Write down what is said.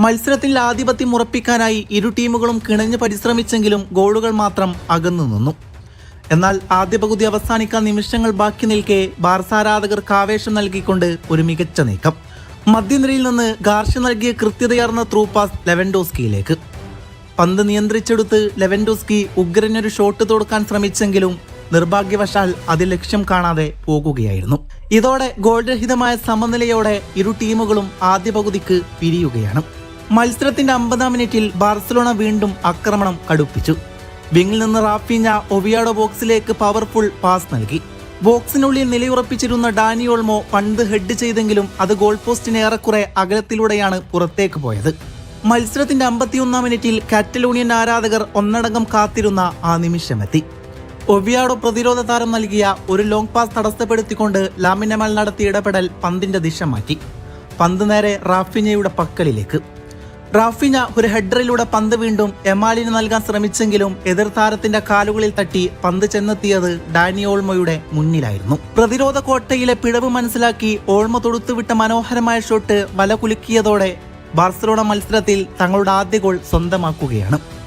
മത്സരത്തിൽ ആധിപത്യം ഉറപ്പിക്കാനായി ഇരു ടീമുകളും കിണഞ്ഞു പരിശ്രമിച്ചെങ്കിലും ഗോളുകൾ മാത്രം അകന്നു നിന്നു. എന്നാൽ ആദ്യ പകുതി അവസാനിക്കാൻ നിമിഷങ്ങൾ ബാക്കി നിൽക്കെ ബാർസ ആരാധകർക്ക് ആവേശം നൽകിക്കൊണ്ട് ഒരു മികച്ച നീക്കം. മധ്യനിരയിൽ നിന്ന് ഗാർഷ്യ നൽകിയ കൃത്യതയാർന്ന ത്രൂ പാസ് ലെവൻഡോസ്കിയിലേക്ക്. പന്ത് നിയന്ത്രിച്ചെടുത്ത് ലെവൻഡോസ്കി ഉഗ്രനൊരു ഷോട്ട് തൊടുക്കാൻ ശ്രമിച്ചെങ്കിലും നിർഭാഗ്യവശാൽ അതിൽ ലക്ഷ്യം കാണാതെ പോകുകയായിരുന്നു. ഇതോടെ ഗോൾരഹിതമായ സമനിലയോടെ ഇരു ടീമുകളും ആദ്യ പകുതിക്ക് പിരിയുകയാണ്. മത്സരത്തിന്റെ 50-ാം മിനിറ്റിൽ ബാർസലോണ വീണ്ടും ആക്രമണം കടുപ്പിച്ചു. വിങ്ങിൽ നിന്ന് റാഫീഞ്ഞ ഒവിയാഡോ ബോക്സിലേക്ക് പവർഫുൾ പാസ് നൽകി. ബോക്സിനുള്ളിൽ നിലയുറപ്പിച്ചിരുന്ന ഡാനി ഓൾമോ പന്ത് ഹെഡ് ചെയ്തെങ്കിലും അത് ഗോൾ പോസ്റ്റിന് ഏറെക്കുറെ അകലത്തിലൂടെയാണ് പുറത്തേക്ക് പോയത്. മത്സരത്തിന്റെ 51-ാം മിനിറ്റിൽ കാറ്റലോണിയൻ ആരാധകർ ഒന്നടങ്കം കാത്തിരുന്ന ആ നിമിഷമെത്തി. ഒവിയാഡോ പ്രതിരോധ താരം നൽകിയ ഒരു ലോങ് പാസ് തടസ്സപ്പെടുത്തിക്കൊണ്ട് ലാമിൻ യമാൽ നടത്തിയ ഇടപെടൽ പന്തിന്റെ ദിശ മാറ്റി. പന്ത് നേരെ റാഫീഞ്ഞയുടെ പക്കലിലേക്ക്. റാഫീഞ്ഞ ഒരു ഹെഡറിലൂടെ പന്ത് വീണ്ടും യമാലിന് നൽകാൻ ശ്രമിച്ചെങ്കിലും എതിർ താരത്തിന്റെ കാലുകളിൽ തട്ടി പന്ത് ചെന്നെത്തിയത് ഡാനി ഓൾമോയുടെ മുന്നിലായിരുന്നു. പ്രതിരോധ കോട്ടയിലെ പിഴവ് മനസ്സിലാക്കി ഓൾമോ തൊടുത്തുവിട്ട മനോഹരമായ ഷോട്ട് വല കുലുക്കിയതോടെ ബാർസലോണ മത്സരത്തിൽ തങ്ങളുടെ ആദ്യ ഗോൾ സ്വന്തമാക്കുകയാണ്.